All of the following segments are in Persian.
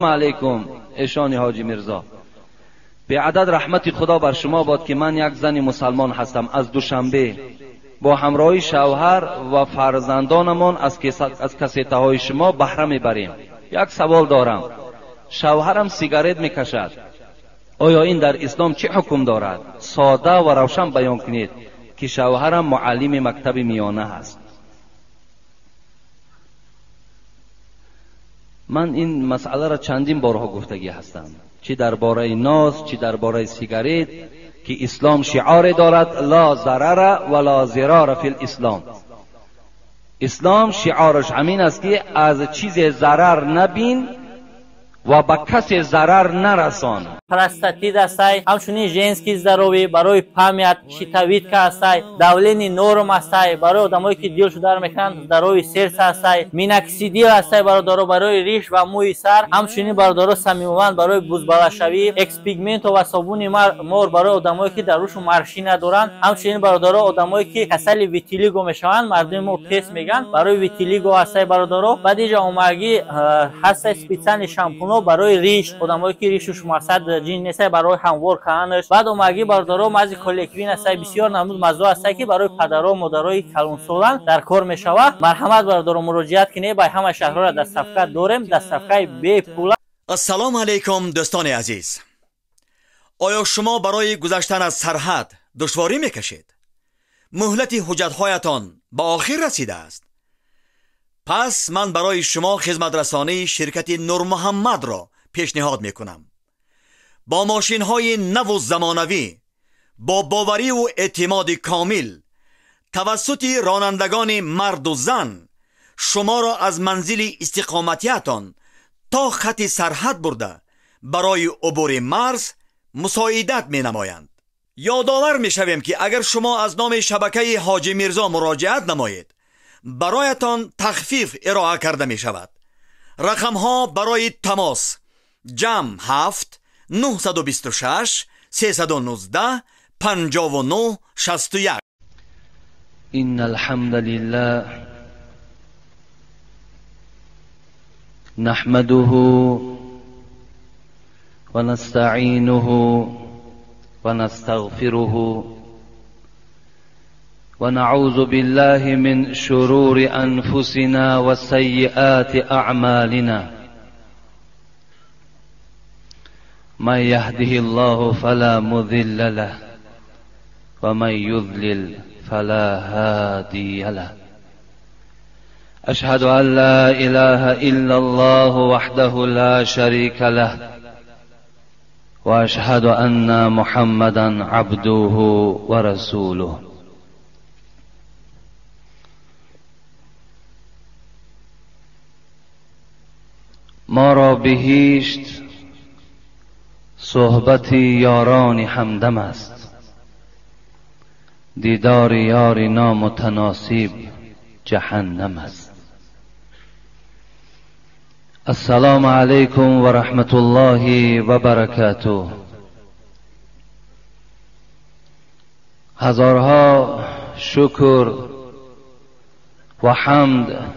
علیکم ایشان حاجی میرزا، به عدد رحمت خدا بر شما باد که من یک زن مسلمان هستم. از دوشنبه با همراهی شوهر و فرزندانمان از کاسته های شما بهره میبریم. یک سوال دارم، شوهرم سیگارت میکشد، آیا این در اسلام چه حکم دارد؟ ساده و روشن بیان کنید که شوهرم معلم مکتب میانه است. من این مسئله را چندین بارها گفتگی هستم، چی درباره ناز چی درباره سیگارت، که اسلام شعار دارد لا ضرر ولا ضرار فی الاسلام. اسلام شعارش همین است که از چیز ضرر نبین و به کسی ضرر نرسان. простатит астай, ҳамчунин женский здоровье, барои памят, щитовидка астай, давление норм астай, барои одамое ки дил шудар мекунанд, здоровье сердца астай, миноксидил астай бародаро, барои риш ва мӯи сар, ҳамчунин бародаро самимованд, барои бузбалашавӣ, экспигменто ва собуни мор барои одамое ки дар рӯшу маршӣ надоранд, ҳамчунин бародаро одамое ки касали витилиго мешаванд, мардуми мо тест мегӯянд, барои витилиго астай бародаро. баъди ҷа омаги ҳастай специални шампуно барои риш, одамое ки ришуш масад جین نیست برای هموار کردنش. بعد اومگی باردارو مازی کلکوین است، بسیار نمود موضوع است که برای پدرها و مادرای کلانسالان در کار میشود. مرحمت باردارو مراجعت کنید، با همه شهرها را در صفحه داریم، در صفحه بی پول. السلام علیکم دوستان عزیز. آیا شما برای گذشتن از سرحد دشواری میکشید؟ مهلت حجت‌هایتان به آخر رسیده است. پس من برای شما خدمت رسانی شرکت نور محمد را پیشنهاد میکنم. با ماشین های نو و زمانوی، با باوری و اعتماد کامل، توسط رانندگان مرد و زن شما را از منزل استقامتیتان تا خط سرحد برده برای عبور مرز مساعدت می نمایند. یادآور می شویم که اگر شما از نام شبکه حاجی میرزا مراجعت نمایید، برایتان تخفیف ارائه کرده می شود. رقم ها برای تماس جمع 7 926 319 59 61. إن الحمد لله نحمده ونستعينه ونستغفره ونعوذ بالله من شرور أنفسنا وسيئات أعمالنا. من يهده الله فلا مضل له ومن يضلل فلا هادي له. أشهد أن لا إله إلا الله وحده لا شريك له وأشهد أن محمدا عبده ورسوله. ما را بهشت صحبت یاران همدم است، دیدار یار نامتناسب جهنم است. السلام علیکم و رحمت الله و برکاته. هزارها شکر و حمد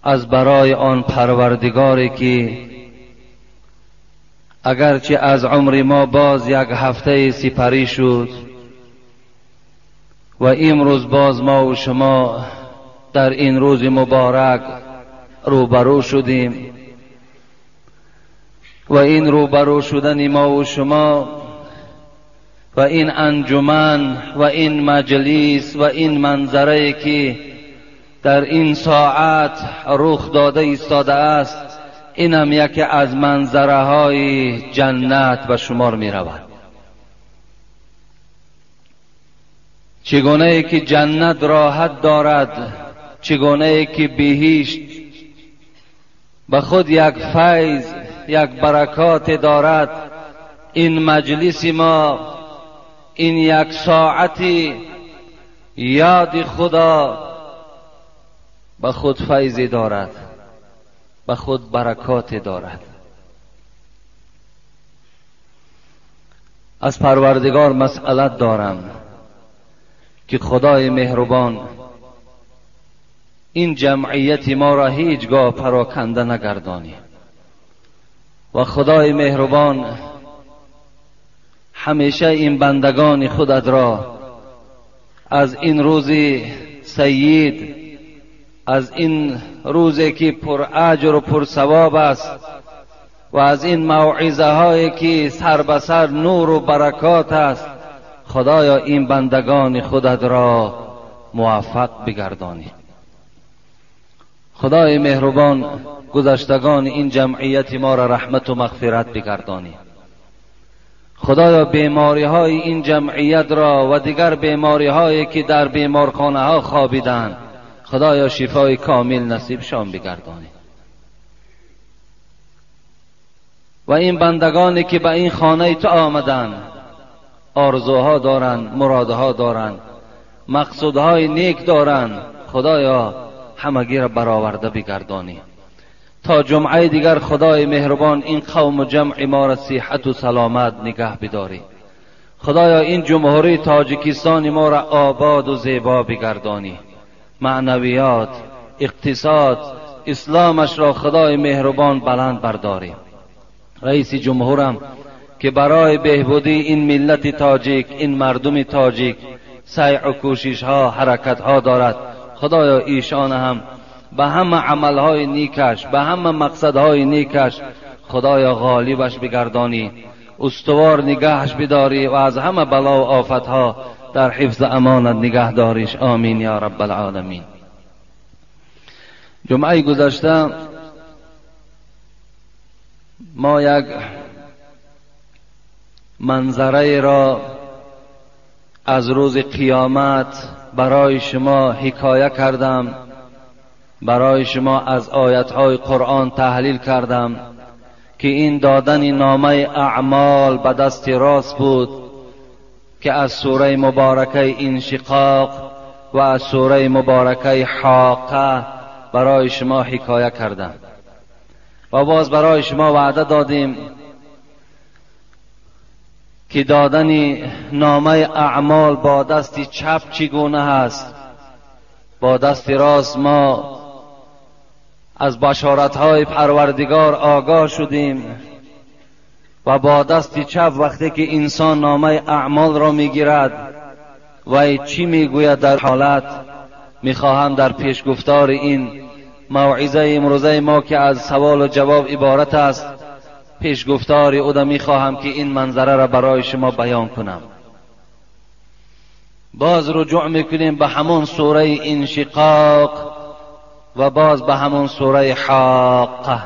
از برای آن پروردگاری که اگرچه از عمر ما باز یک هفته سپری شد و امروز باز ما و شما در این روز مبارک روبرو شدیم و این روبرو شدن ما و شما و این انجمن و این مجلس و این منظره که در این ساعت رخ داده ایستاده است، اینم یکی از منظره های جنت به شمار می رود. چگونه ای که جنت راحت دارد، چگونه ای که بهشت به خود یک فیض یک برکات دارد، این مجلس ما این یک ساعتی یاد خدا به خود فیضی دارد، به خود برکات دارد. از پروردگار مسئلت دارم که خدای مهربان این جمعیت ما را هیچگاه پراکنده نگردانی. و خدای مهربان همیشه این بندگان خودت را از این روز سید، از این روزی که پر اجر و پر ثواب است و از این موعظه هایی که سر به سر نور و برکات است، خدایا این بندگان خودت را موفق بگردانی. خدای مهربان گذشتگان این جمعیت ما را رحمت و مغفرت بگردانی. خدایا بیماری های این جمعیت را و دیگر بیماری هایی که در بیمارخانه ها خوابیدند، خدایا شفای کامل نصیب شان بگردانی. و این بندگانی که به این خانه تو آمدند آرزوها دارند، مرادها دارند، مقصودهای نیک دارند، خدایا همگی را برآورده بگردانی. تا جمعه دیگر خدای مهربان این قوم و جمع ما را صحت و سلامت نگه بداری. خدایا این جمهوری تاجیکستان ما را آباد و زیبا بگردانی. معنویات، اقتصاد، اسلامش را خدای مهربان بلند برداری. رئیس جمهورم که برای بهبودی این ملت تاجیک، این مردم تاجیک سعی و کوشش ها، حرکت ها دارد، خدایا ایشان هم به همه عملهای نیکش، به همه مقصدهای نیکش خدایا غالبش بگردانی، استوار نگهش بداری و از همه بلا و آفتها در حفظ امانت نگه داریش. آمین یا رب العالمین. جمعه گذشته ما یک منظره را از روز قیامت برای شما حکایه کردم، برای شما از آیاتهای قرآن تحلیل کردم که این دادن نامه اعمال به دست راست بود که از سوره مبارکه انشقاق و از سوره مبارکه حاقه برای شما حکایه کردم و باز برای شما وعده دادیم که دادن نامه اعمال با دست چپ چگونه هست. با دست راست ما از بشارت‌های پروردگار آگاه شدیم و با دست چپ وقتی که انسان نامه اعمال را میگیرد و چی میگوید در حالت، میخواهم در پیش گفتار این موعظه امروزه ما که از سوال و جواب عبارت است، پیش گفتار او میخواهم که این منظره را برای شما بیان کنم. باز رجوع میکنیم به همون سوره انشقاق و باز به همون سوره حاقه.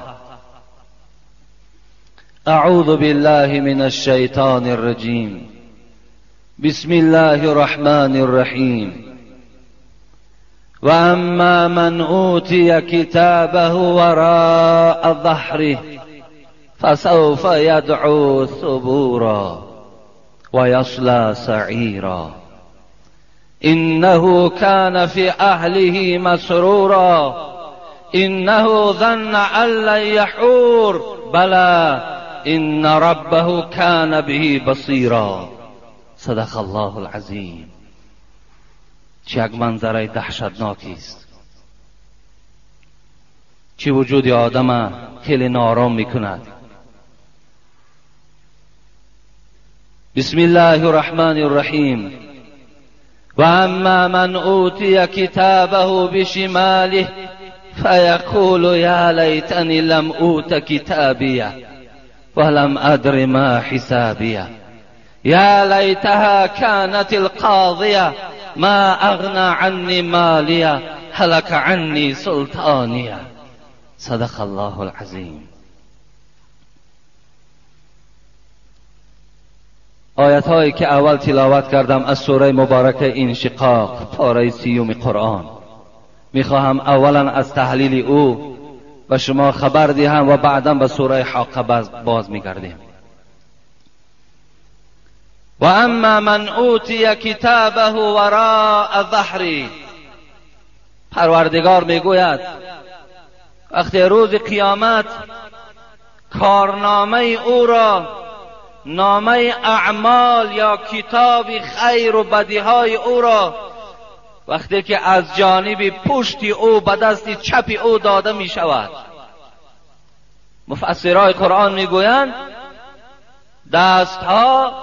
اعوذ بالله من الشیطان الرجیم. بسم الله الرحمن الرحیم. و اما من اوتی کتابه وراء ظهره فسوف يدعو ثبورا ويصلى سعيرا إنه كان في أهله مسرورا إنه ظن أن لن يحور بلى إن ربه كان به بصيرا. صدق الله العظیم. چه یک منظره دهشتناکی است، چه وجود آدم خیلی نارام میکند. بسم الله الرحمن الرحیم. و اما من اوتی کتابه بشماله فیقول یا لیتنی لم اوت کتابیه ولم ادر ما حسابیه یا لیتها كانت القاضیه ما اغنى عني ماليه هلك عني سلطانيه. صدق الله العظیم. آیت هایی که اول تلاوت کردم از سوره مبارکه انشقاق، پاره 30 قرآن، میخواهم اولا از تحلیل او و شما خبر دهم و بعدا به سوره حاقه باز میگردیم. و اما من اوتی کتابه وراء ظهره، پروردگار میگوید وقتی روز قیامت کارنامه او را، نامه اعمال یا کتاب خیر و بدیهای او را وقتی که از جانب پشت او به دست چپ او داده می شود، مفسرای قرآن میگویند دستها،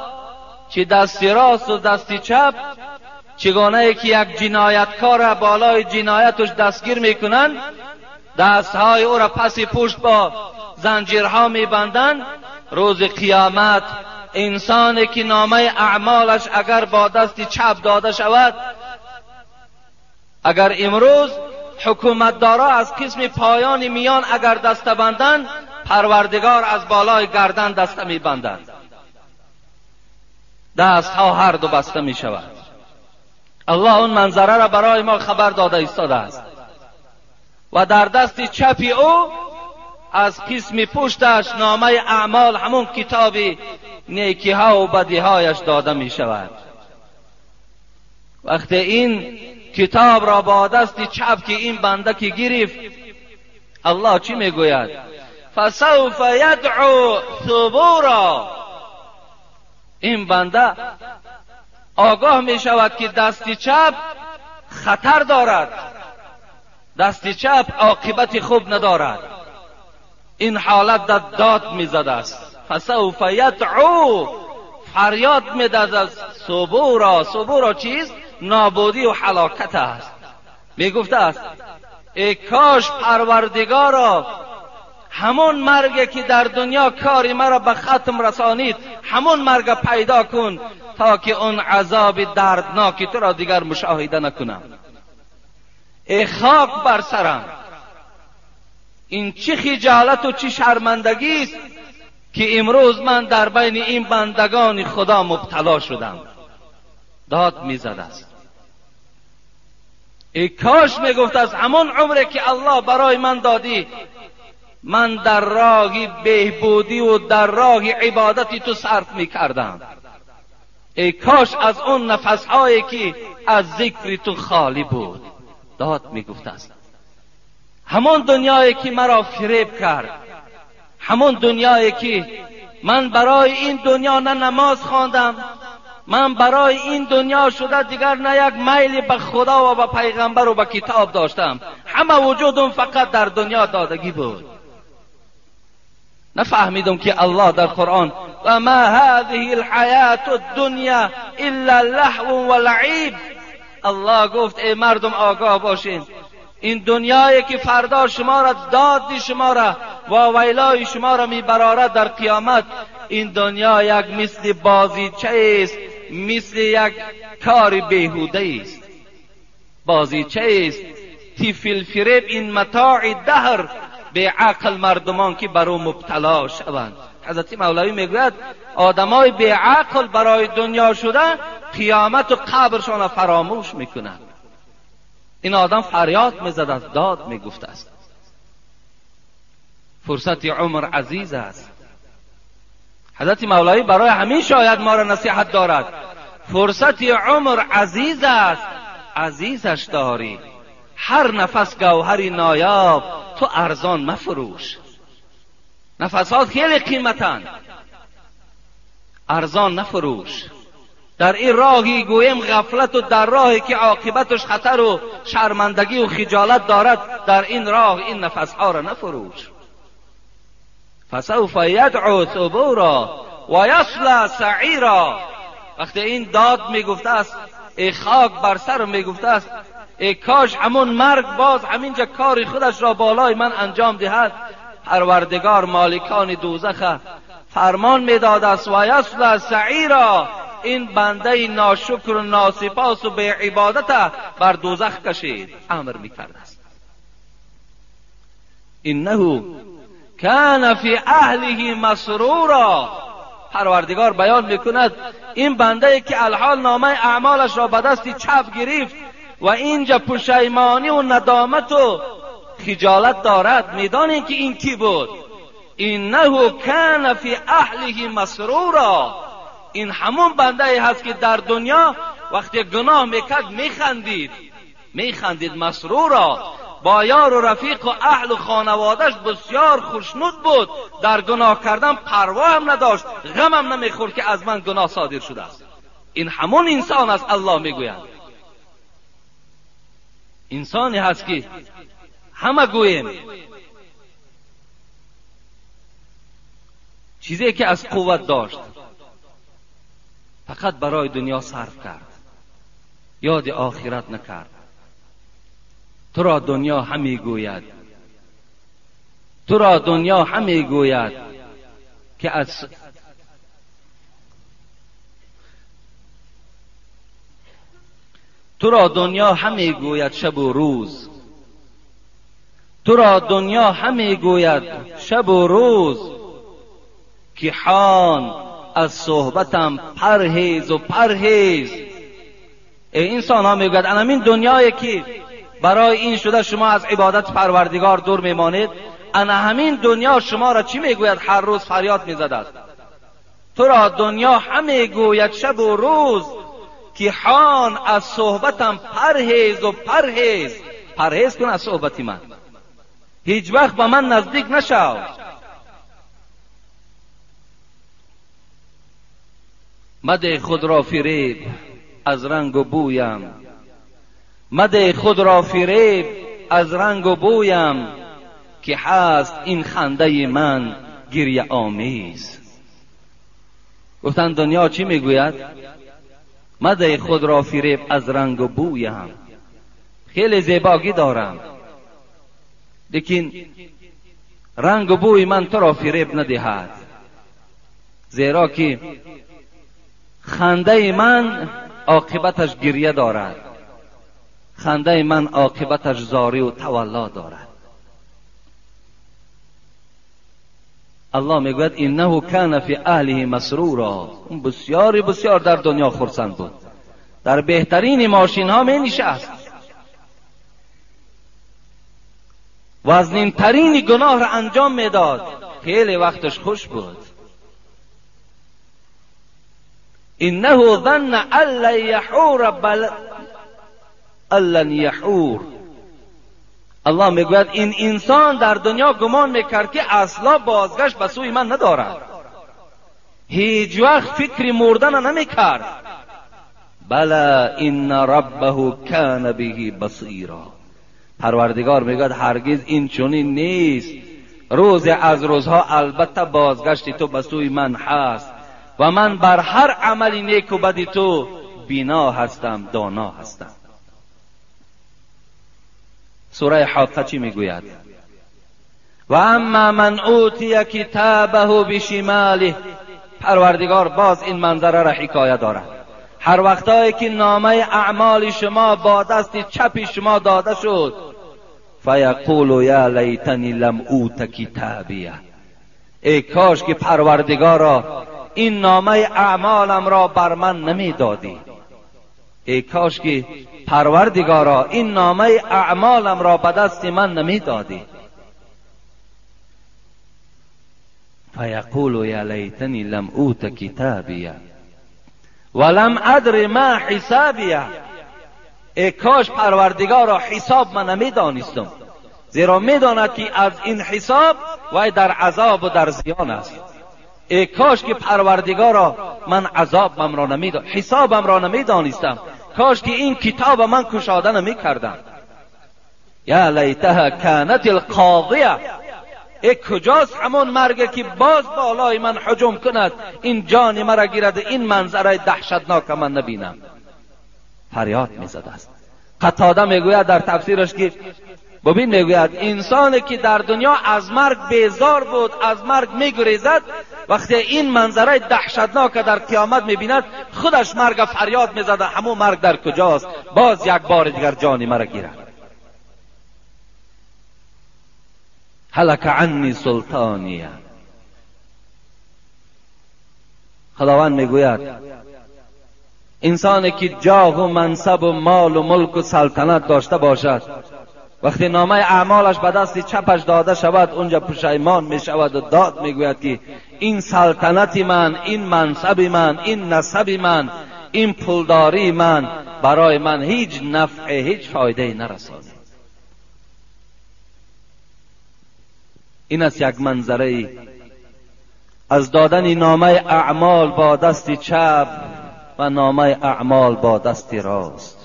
چه دستی راست و دستی چپ، چگونه که یک جنایتکار بالای جنایتش دستگیر میکنند، دستهای او را پس پشت با زنجیرها میبندند، روز قیامت انسانی که نامه اعمالش اگر با دست چپ داده شود، اگر امروز حکومتدارا از قسم پایان میان اگر دست بندند، پروردگار از بالای گردن دست میبندند، دست ها هر دو بسته می شود. الله اون منظره را برای ما خبر داده ایستاده است و در دست چپی او از قسم پشتش نامه اعمال، همون کتاب نیکی ها و بدی هایش داده می شود. وقتی این کتاب را با دست چپ که این بنده که گرفت، الله چی می گوید؟ فسوف یدعو ثبورا. این بنده آگاه می شود که دست چپ خطر دارد، دست چپ عاقبت خوب ندارد. این حالت در داد می زده است. فسوف یدعو، فریاد می دهد ثبورا. ثبورا چیست؟ نابودی و هلاکت است. می گفته است ای کاش پروردگارا همون مرگ که در دنیا کاری مرا به ختم رسانید، همون مرگ پیدا کن تا که اون عذاب دردناکی تو را دیگر مشاهده نکنم. ای خاک بر سرم، این چه خجالت و چه شرمندگی است که امروز من در بین این بندگان خدا مبتلا شدم. داد میزد است. ای کاش میگفت از همون عمری که الله برای من دادی، من در راه بهبودی و در راه عبادتی تو صرف میکردم. ای کاش از اون نفسهایی که از ذکر تو خالی بود. داد میگفت است همون دنیایی که مرا فریب کرد، همون دنیایی که من برای این دنیا نه نماز خواندم، من برای این دنیا شده دیگر نه یک میل به خدا و به پیغمبر و به کتاب داشتم، همه وجودم فقط در دنیا دادگی بود. نفهمیدم که الله در قرآن و ما هذه الحیات الدنیا الا لهو و لعب. الله گفت ای مردم آگاه باشین، این دنیایی که فردا شما را داد شما را و ویلای شما را میبرارد در قیامت، این دنیا یک مثل بازیچه است، مثل یک کار بیهوده است. بازیچه است، طفل فریب این متاع دهر، به عقل مردمان که بر او مبتلا شوند. حضرت مولوی میگوید آدمای به عقل برای دنیا شدن قیامت و قبرشان فراموش میکنند. این آدم فریاد میزد است، داد میگفت است. فرصت عمر عزیز است. حضرت مولوی برای همین شاید ما را نصیحت دارد، فرصت عمر عزیز است، عزیزش داری. هر نفس گوهری نایاب، تو ارزان مفروش. نفسات خیلی قیمتند، ارزان نفروش. در این راهی گویم غفلت و در راهی که عاقبتش خطر و شرمندگی و خجالت دارد، در این راه این نفسها را نفروش. فسوف یدعو ثبورا و یصلی سعیرا. وقتی این داد میگفته است، ای خاک بر سر میگفته است، ای کاش همون مرگ باز همینجا کار خودش را بالای من انجام دهد، پروردگار مالکان دوزخ فرمان میداد است و یصلی سعیرا، این بنده ناشکر و ناسپاس و به عبادت بر دوزخ کشید. امر میکرد است انه کان فی اهله مسرورا. پروردگار بیان میکند این بنده که الحال نامه اعمالش را به دست چپ گرفت و اینجا پشیمانی و ندامت و خجالت دارد، میدانید که این کی بود؟ انه کان فی اهله مسرورا. این همون بنده هست که در دنیا وقتی گناه میکرد میخندید مسرورا، با یار و رفیق و اهل و خانوادش بسیار خوشنود بود، در گناه کردن پروا هم نداشت، غم هم نمیخورد که از من گناه صادر شده است. این همون انسان است. الله میگوید انسانی هست که همه گویم چیزی که از قوت داشت فقط برای دنیا صرف کرد، یاد آخرت نکرد. تو را دنیا همی گوید، تو را دنیا همی گوید که از تو را دنیا همی گوید شب و روز، تو را دنیا همی گوید شب و روز که حان از صحبتم پرهیز و پرهیز. ای انسان ها میگوید همین دنیایی که برای این شده شما از عبادت پروردگار دور میمانید، انا همین دنیا شما را چی میگوید؟ هر روز فریاد میزدد تو را دنیا همی گوید شب و روز که حان از صحبتم پرهیز و پرهیز. پرهیز کن از صحبت من، هیچ وقت به من نزدیک نشو. مده خود را فریب از رنگ و بویم، مده خود را فریب از رنگ و بویم که هست این خنده من گریه آمیز. گفتن دنیا چی میگوید؟ مده خود را فریب از رنگ و بویم، خیلی زیباگی دارم لیکن رنگ و بوی من تو را فریب ندهد، زیرا که خنده من عاقبتش گریه دارد، خنده من عاقبتش زاری و تولا دارد. الله میگوید انه کان فی اهله مسرورا. اون بسیار بسیار در دنیا خرسند بود، در بهترین ماشین ها می نشست، وزنین ترین گناه را انجام میداد، خیلی وقتش خوش بود. انه ظن ان یحور بل ان یحور. الله میگوید این انسان در دنیا گمان میکرد که اصلا بازگشت به سوی من ندارد، هیچ وقت فکر مردن نمیکرد. بلا ان ربه کان به بصیرا. پروردگار میگوید هرگز این چنین نیست، روز از روزها البته بازگشت تو به سوی من هست و من بر هر عمل نیک و بد تو بینا هستم، دانا هستم. سوره حاقه چی میگوید؟ و اما من اوتی کتابه بشماله. پروردگار باز این منظره را حکایت دارد. هر وقتایی که نامه اعمال شما با دست چپ شما داده شد، فیقول یا لیتنی لم اوت کتابیه. ای کاش که پروردگارا این نامه اعمالم را بر من نمی دادی، ای کاش که پروردگارا این نامه اعمالم را به دست من نمی دادی. فیقول یا لیتنی لم اوت کتابیه ولم ادر ما حسابیه. ای کاش پروردگارا حساب من نمی دانستم، زیرا می داند که از این حساب وای در عذاب و در زیان است. ای کاش که پروردگارا من عذابم را نمیدانستم، حسابم را نمیدانستم، کاش که این کتاب من کشاده نمی کردم. یا لیتها کانت القاضیه. ای کجاست همون مرگ که باز بالای من هجوم کند، این جان مرا گیرد، این منظره دهشتناک من نبینم. فریاد میزد است. قتاده میگوید در تفسیرش که ببین، میگوید انسانی که در دنیا از مرگ بیزار بود، از مرگ میگریزد، وقتی این منظره دهشتناک در قیامت میبیند خودش مرگ فریاد میزد همون مرگ در کجاست، باز یک بار دیگر جانی مرا گیرد. هلک عنی سلطانیه. خداوند میگوید انسانی که جاه و منصب و مال و ملک و سلطنت داشته باشد، وقتی نامه اعمالش به دست چپش داده شود اونجا پشیمان می شود و داد میگوید که این سلطنت من، این منصب من، این نسب من، این پولداری من برای من هیچ نفع، هیچ فایده نرساند. این است یک منظره از دادن نامه اعمال با دست چپ و نامه اعمال با دست راست.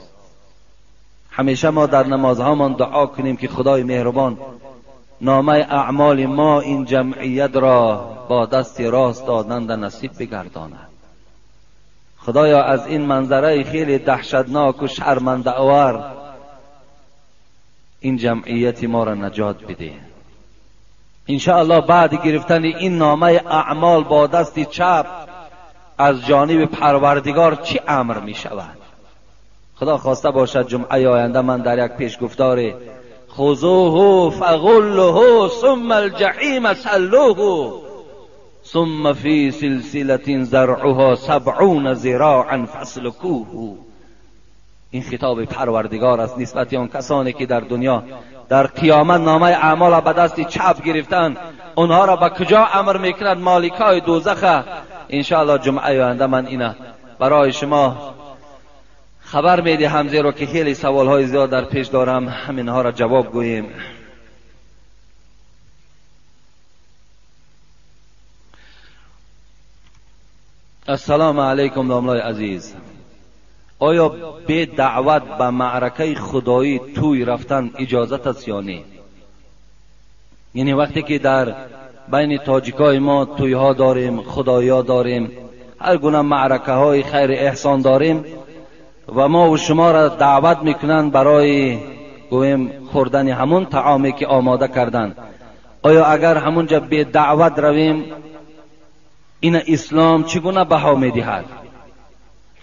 همیشه ما در نمازهامان دعا کنیم که خدای مهربان نامه اعمال ما این جمعیت را با دست راست دادند نصیب بگرداند. خدایا از این منظره خیلی دهشتناک و شرمنده آور این جمعیت ما را نجات بده. انشاءالله بعد گرفتن این نامه اعمال با دست چپ از جانب پروردگار چی امر می شود؟ خدا خواسته باشد جمعه آینده من در یک پیشگفتار خذوه فغلوه ثم الجحیم صلوه ثم فی سلسلة زرعها 70 ذراعا فاسلکوه، این خطاب پروردگار است نسبت آن کسانی که در دنیا در قیامت نامه اعمال به دست چپ گرفتن، اونها را به کجا امر میکنند؟ مالکای دوزخ. انشاءالله جمعه آینده من اینا برای شما خبر میدهم، زیرا که خیلی سوال های زیاد در پیش دارم، همینها را جواب گوییم. السلام علیکم داملای عزیز، آیا به دعوت به معرکه خدایی توی رفتن اجازت است یا نه؟ یعنی وقتی که در بین تاجیکای ما توی ها داریم، خدایی ها داریم، هر گونه معرکه های خیر احسان داریم و ما و شما را دعوت میکنن برای گویم خوردن همون طعامی که آماده کردن، آیا اگر همونجا به دعوت رویم این اسلام چگونه بها میدهد؟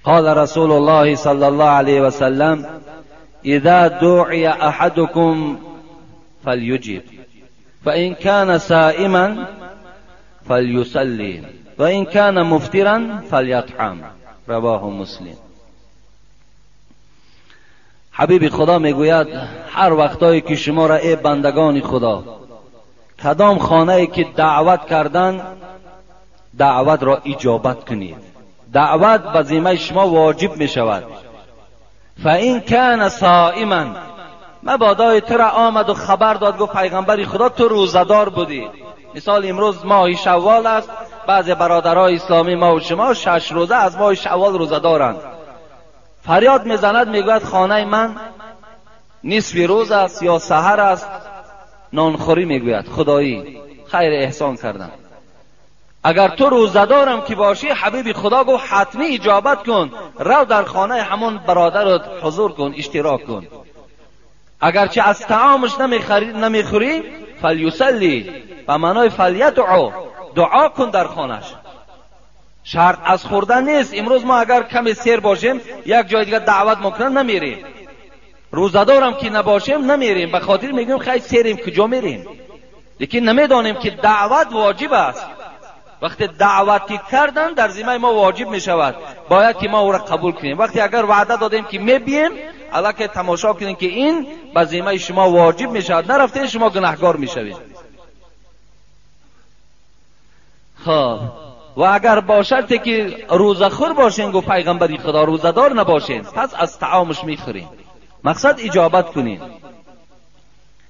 قال رسول الله صلی الله علیه و سلم اذا دعی احدكم فلیجب فان كان صائما فلیصلی وان كان مفطرا فلیطعم، رواه مسلم. حبیب خدا میگوید هر وقتایی که شما را ای بندگان خدا کدام خانه ای که دعوت کردن دعوت را اجابت کنید، دعوت به ذمه شما واجب می شود. فإن کان صائما، مبادا تو را آمد و خبر داد گفت پیغمبر خدا تو روزدار بودی، مثال امروز ماه شوال است، بعضی برادرای اسلامی ما و شما 6 روزه از ماه شوال روزه دارند، فریاد میزند میگوید خانه من نصف روز است یا سحر است نانخوری، میگوید خدایی خیر احسان کردم. اگر تو روزدارم که باشی حبیب خدا گفت حتمی اجابت کن، رو در خانه همون برادرت حضور کن، اشتراک کن. اگرچه از طعامش نمیخوری فلیصلی، به معنای فلیدعو، دعا کن در خانهش. شرط از خوردن نیست. امروز ما اگر کمی سیر باشیم یک جای دیگه دعوت میکنن نمیریم، روزدارم که نباشیم نمیریم، به خاطر میگیم خیلی سیریم کجا میریم، لیکن نمیدانیم که دعوت واجب است. وقتی دعوتی کردن در ذمه ما واجب می شود، باید که ما او را قبول کنیم. وقتی اگر وعده دادیم که میبیم الا که تماشا کنیم که این به ذمه شما واجب می شود، نرفتین شما گناهکار می شوید. خب و اگر باشد که روزخور باشین گفت پیغمبری خدا، روزدار نباشین، پس از طعامش میخورین، مقصد اجابت کنین.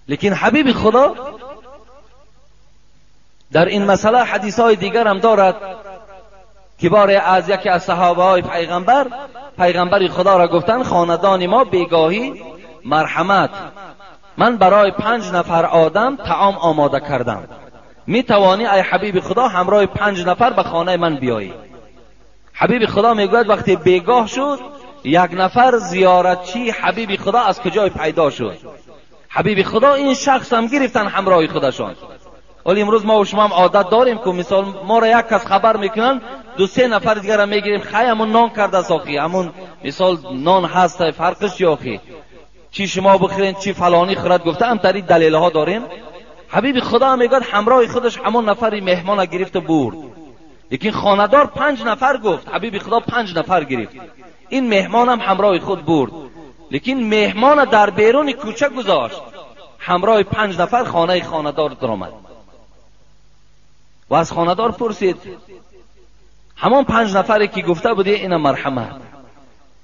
لیکن حبیب خدا در این مسئله حدیث های دیگر هم دارد که باره از یکی از صحابه های پیغمبر خدا را گفتن خاندان ما بیگاهی مرحمت، من برای 5 نفر آدم طعام آماده کردم، می توانی ای حبیب خدا همراه 5 نفر به خانه من بیایی؟ حبیب خدا میگوید وقتی بیگاه شد 1 نفر زیارتچی حبیب خدا از کجای پیدا شد؟ حبیب خدا این شخص هم گرفتن همراه خودشان. ولی امروز ما و شما هم عادت داریم که مثال ما را یک کس خبر میکنن 2-3 نفر دیگر را میگیریم، خیلی همون نان کرده ساخی، همون مثال نان هست فرقش یاخی، چی شما بخورین چی فلانی خورد گفته هم تری دلیل ها داریم. حبیب خدا هم میگه همراه خودش همون نفری مهمان گرفت و برد، لیکن خاندار 5 نفر گفت، حبیب خدا 5 نفر گرفت، این مهمان هم همراه خود برد، لیکن مهمان در بیرون کوچه گذاشت، همراه 5 نفر خانه خاندار درآمد و از خاندار پرسید همون 5 نفری که گفته بودی اینا مرحمت،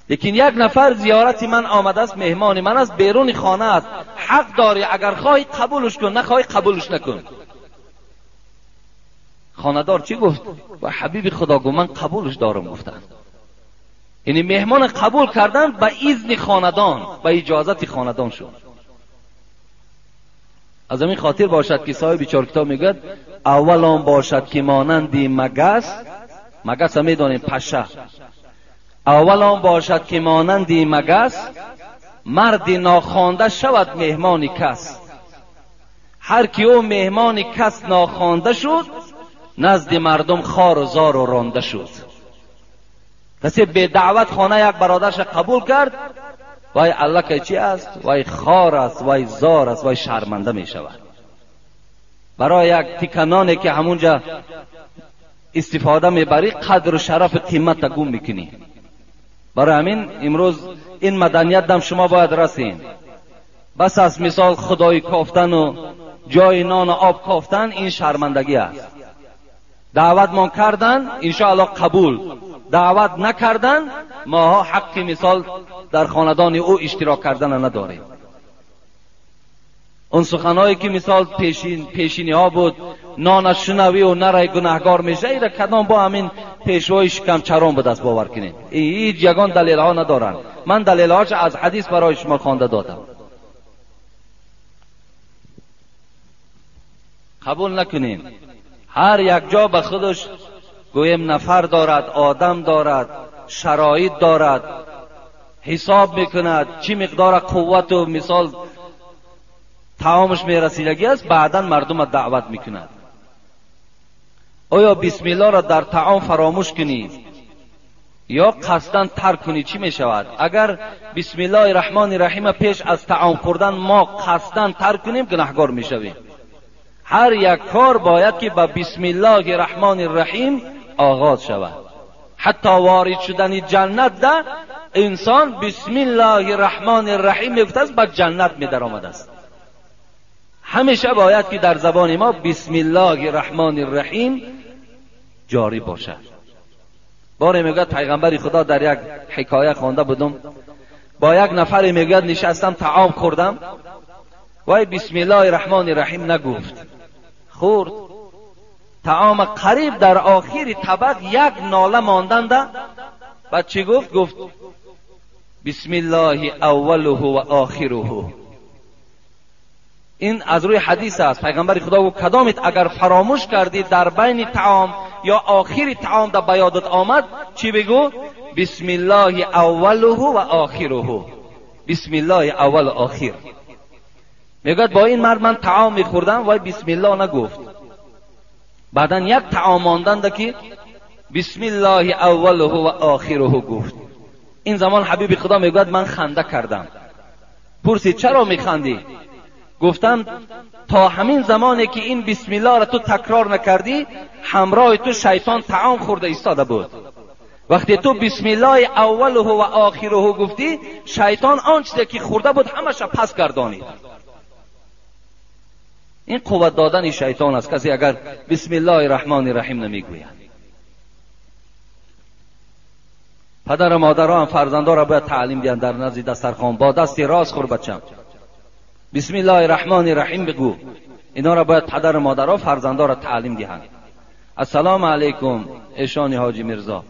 لیکن 1 نفر زیارت من آمده است، مهمان من است، بیرون خانه است، حق داری اگر خواهی قبولش کن، نخواهی قبولش نکن. خاندار چی گفت؟ و حبیب خدا گفت من قبولش دارم گفتن. یعنی مهمان قبول کردن به اذن خاندان، به اجازت خاندان شد. از همین خاطر باشد که صاحب چهار کتاب میگه اول آن باشد که مانندی مگس هم میدونیم پشه، اول آن باشد که مانندی مگس، مردی ناخوانده شود مهمان کس. هر کی او مهمان کس ناخوانده شد، نزد مردم خار و زار و رانده شد. کسی به دعوت خانه یک برادرش قبول کرد، وای الله که چی است، وای خار است، وای زار است، وای شرمنده می شود. برای یک تکنانی که همونجا استفاده میبری قدر و شرف قیمت گم میکنی. برای همین امروز این مدنیت دم شما باید رسین. بس از مثال خدای کافتن و جای نان و آب کافتن، این شرمندگی است. دعوت ما کردن انشاءالله قبول، دعوت نکردن ما حق مثال در خاندان او اشتراک کردن نداریم. اون سخنایی که مثال پیشینی ها بود، نانش شنوی و نرای گناهگار میشه، ایره کدام با همین پیشوای شکم چران به دست باور کنین. هیچ یگان دلیل ها ندارن. من دلیل هاش از حدیث برای شما خوانده دادم. قبول نکنین. هر یک جا به خودش گویم نفر دارد، آدم دارد، شرایط دارد، حساب میکند چی مقدار قوت و مثال طعامش میرسیدگی است، بعدا مردم دعوت میکند. آیا بسم الله را در طعام فراموش کنی یا قصداً ترک کنی چی میشود؟ اگر بسم الله الرحمن الرحیم پیش از طعام خوردن ما قصداً ترک کنیم گناهگار میشویم. هر یک کار باید که با بسم الله الرحمن الرحیم آغاز شود. حتی وارد شدن جنت ده انسان بسم الله الرحمن الرحیم میگفت است به جنت میدرآمد است. همیشه باید که در زبان ما بسم الله الرحمن الرحیم جاری باشد. باری میگه پیغمبر خدا در یک حکایه خوانده بودم، با یک نفر میگه نشستم طعام خوردم، وای بسم الله الرحمن الرحیم نگفت، خورد طعام قریب در آخر طبق یک ناله ماندنده، بعد چی گفت؟ گفت بسم الله اوله و آخره. این از روی حدیث است. پیغمبر خدا گفت کدامت اگر فراموش کردی در بین طعام یا آخر طعام در بیادت آمد چی بگو؟ بسم الله اوله و آخره. بسم الله اول و آخر. میگه با این مرد من طعام میخوردم و بسم الله نگفت، بعدا یک طعام ماندند که بسم الله اوله و آخره گفت. این زمان حبیب خدا میگه من خنده کردم. پرسید چرا میخندی؟ گفتم تا همین زمانی که این بسم الله را تو تکرار نکردی همراه تو شیطان طعام خورده ایستاده بود. وقتی تو بسم الله اوله و آخره گفتی شیطان آن چیزی که خورده بود همش پس گردانید. این قوت دادن شیطان است کسی اگر بسم الله الرحمن الرحیم نمیگوید. پدر و مادر هم فرزندا را باید تعلیم دهند در نزد دسترخوان با دست راست خور بچم بسم الله الرحمن الرحیم بگو. اینا را باید پدر و مادر ها فرزندا را تعلیم دهند. السلام علیکم ایشانی حاجی میرزا،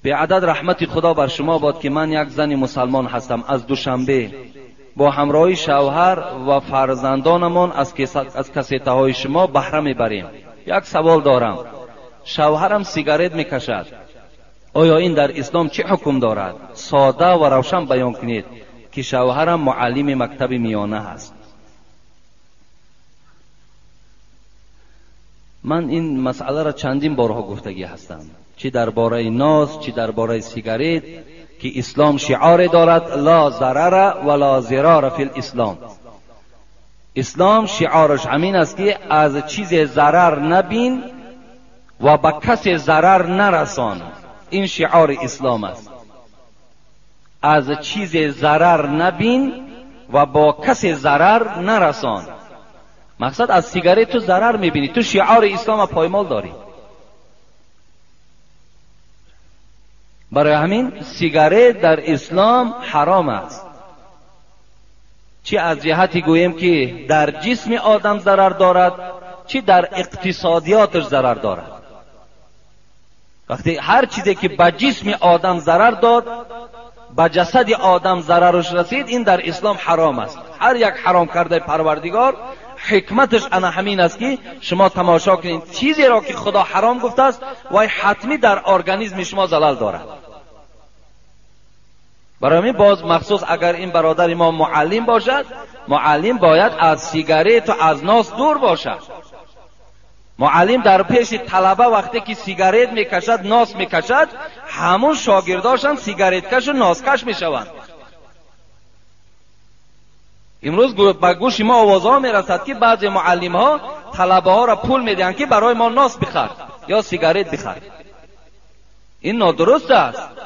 به عدد رحمت خدا بر شما باد که من یک زن مسلمان هستم. از دوشنبه با همراهی شوهر و فرزندانمان از کاسته های شما بهره میبریم. یک سوال دارم، شوهرم سیگارت میکشد، آیا این در اسلام چه حکم دارد؟ ساده و روشن بیان کنید که شوهرم معلم مکتب میانه هست. من این مسئله را چندین بارها گفتگی هستم، چی درباره ناز چی درباره سیگارت، که اسلام شعار دارد لا ضرر ولا ضرار فی الاسلام. اسلام شعارش همین است که از چیز ضرر نبین و به کسی ضرر نرسان. این شعار اسلام است، از چیز ضرر نبین و با کسی ضرر نرسان. مقصد از سیگارت تو ضرر میبینی، تو شعار اسلام پایمال داری. برای همین سیگارت در اسلام حرام است، چی از جهتی گوییم که در جسم آدم ضرر دارد چی در اقتصادیاتش ضرر دارد. وقتی هر چیزی که به جسم آدم ضرر داد به جسد آدم ضررش رسید این در اسلام حرام است. هر یک حرام کرده پروردگار حکمتش انا همین است که شما تماشا کنید چیزی را که خدا حرام گفته است و حتمی در ارگانیسم شما ضلال دارد. برای همین باز مخصوص اگر این برادر ما معلم باشد، معلم باید از سیگارت و از ناس دور باشد. معلم در پیش طلبه وقتی که سیگارت میکشد، ناس میکشد، همون شاگرداشان سیگارت کش و ناس کش میشوند. امروز به گوش ما آوازها میرسد که بعضی معلم ها طلبه ها را پول میدهند که برای ما ناس بخر یا سیگارت بخر. این نادرست است.